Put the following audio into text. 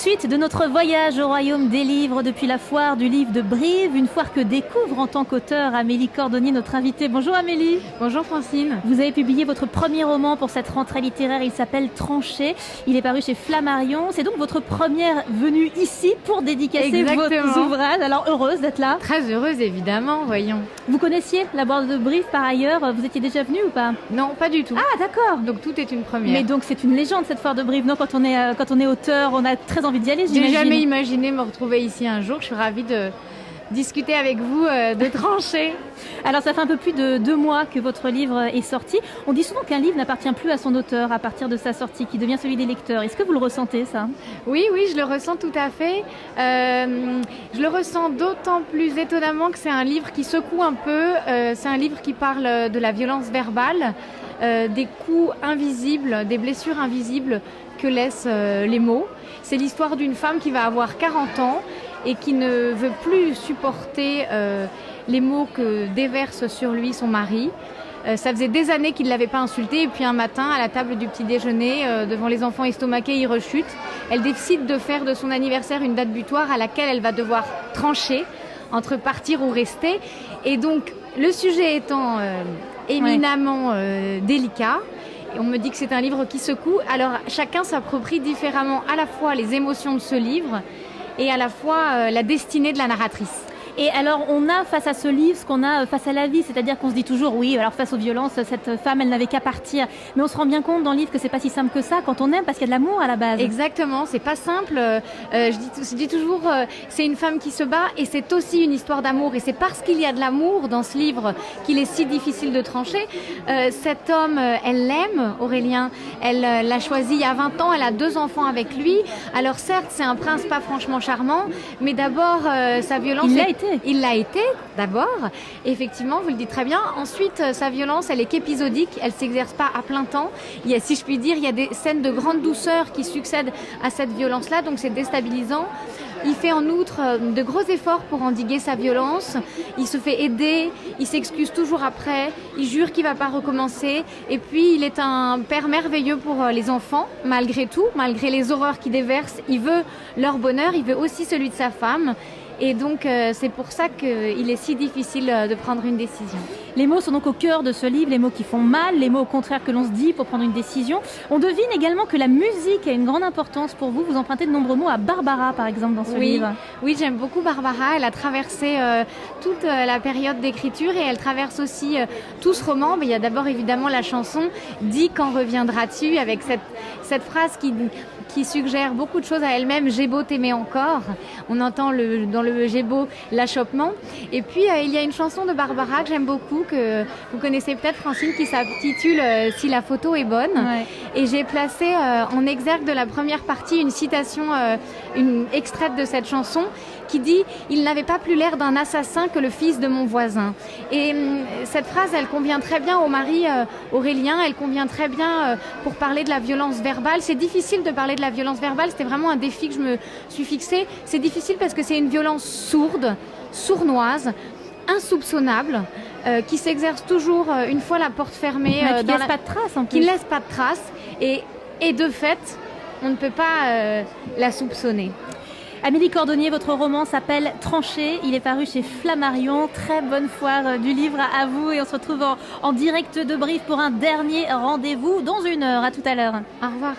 suite de notre voyage au royaume des livres depuis la foire du livre de Brive, une foire que découvre en tant qu'auteur Amélie Cordonnier, notre invitée. Bonjour Amélie. Bonjour Francine. Vous avez publié votre premier roman pour cette rentrée littéraire, il s'appelle Tranché. Il est paru chez Flammarion. C'est donc votre première venue ici pour dédicacer vos ouvrages. Alors heureuse d'être là. Très heureuse évidemment, voyons. Vous connaissiez la boîte de Brive par ailleurs? Vous étiez déjà venu ou pas? Non, pas du tout. Ah d'accord. Donc tout est une première. Mais donc c'est une légende cette foire de Brive. Non, quand on est auteur, on a très envie d'y aller. J'ai jamais imaginé me retrouver ici un jour. Je suis ravie de discuter avec vous de Tranché. Alors ça fait un peu plus de 2 mois que votre livre est sorti. On dit souvent qu'un livre n'appartient plus à son auteur à partir de sa sortie, qui devient celui des lecteurs. Est-ce que vous le ressentez ça? Oui, je le ressens tout à fait. Je le ressens d'autant plus étonnamment que c'est un livre qui secoue un peu. C'est un livre qui parle de la violence verbale, des coups invisibles, des blessures invisibles que laissent les mots. C'est l'histoire d'une femme qui va avoir 40 ans et qui ne veut plus supporter les mots que déverse sur lui son mari. Ça faisait des années qu'il ne l'avait pas insulté et puis un matin, à la table du petit déjeuner, devant les enfants estomaqués, il rechute. Elle décide de faire de son anniversaire une date butoir à laquelle elle va devoir trancher entre partir ou rester. Et donc, le sujet étant éminemment délicat, on me dit que c'est un livre qui secoue. Alors, chacun s'approprie différemment à la fois les émotions de ce livre et à la fois la destinée de la narratrice. Et alors, on a face à ce livre ce qu'on a face à la vie, c'est-à-dire qu'on se dit toujours, oui, alors face aux violences, cette femme, elle n'avait qu'à partir. Mais on se rend bien compte dans le livre que c'est pas si simple que ça quand on aime, parce qu'il y a de l'amour à la base. Exactement, c'est pas simple. Je dis toujours, c'est une femme qui se bat et c'est aussi une histoire d'amour. Et c'est parce qu'il y a de l'amour dans ce livre qu'il est si difficile de trancher. Cet homme, elle l'aime, Aurélien. Elle l'a choisi il y a 20 ans, elle a 2 enfants avec lui. Alors certes, c'est un prince pas franchement charmant, mais d'abord, sa violence... Il l'a été, d'abord. Effectivement, vous le dites très bien. Ensuite, sa violence, elle est qu'épisodique. Elle ne s'exerce pas à plein temps. Il y a, si je puis dire, il y a des scènes de grande douceur qui succèdent à cette violence-là. Donc, c'est déstabilisant. Il fait en outre de gros efforts pour endiguer sa violence. Il se fait aider. Il s'excuse toujours après. Il jure qu'il ne va pas recommencer. Et puis, il est un père merveilleux pour les enfants, malgré tout, malgré les horreurs qu'il déverse. Il veut leur bonheur. Il veut aussi celui de sa femme. Et donc, c'est pour ça qu'il est si difficile de prendre une décision. Les mots sont donc au cœur de ce livre, les mots qui font mal, les mots au contraire que l'on se dit pour prendre une décision. On devine également que la musique a une grande importance pour vous. Vous empruntez de nombreux mots à Barbara, par exemple, dans ce livre. Oui, j'aime beaucoup Barbara. Elle a traversé toute la période d'écriture et elle traverse aussi tout ce roman. Mais il y a d'abord évidemment la chanson « Dis quand reviendras-tu » avec cette phrase qui suggère beaucoup de choses à elle-même. « J'ai beau t'aimer encore ». On entend dans le j'ai beau l'achoppement. Et puis, il y a une chanson de Barbara que j'aime beaucoup, que vous connaissez peut-être, Francine, qui s'intitule « Si la photo est bonne ». Ouais. Et j'ai placé en exergue de la première partie une citation, une extraite de cette chanson qui dit « Il n'avait pas plus l'air d'un assassin que le fils de mon voisin ». Et cette phrase, elle convient très bien au mari Aurélien, elle convient très bien pour parler de la violence verbale. C'est difficile de parler de la violence verbale, c'était vraiment un défi que je me suis fixé. C'est difficile parce que c'est une violence sourde, sournoise, insoupçonnable, qui s'exerce toujours une fois la porte fermée. Qui ne laisse pas de traces en plus. Qui ne laisse pas de traces. Et de fait, on ne peut pas la soupçonner. Amélie Cordonnier, votre roman s'appelle Tranché. Il est paru chez Flammarion. Très bonne foire du livre à vous. Et on se retrouve en direct de Brive pour un dernier rendez-vous dans 1 heure. À tout à l'heure. Au revoir.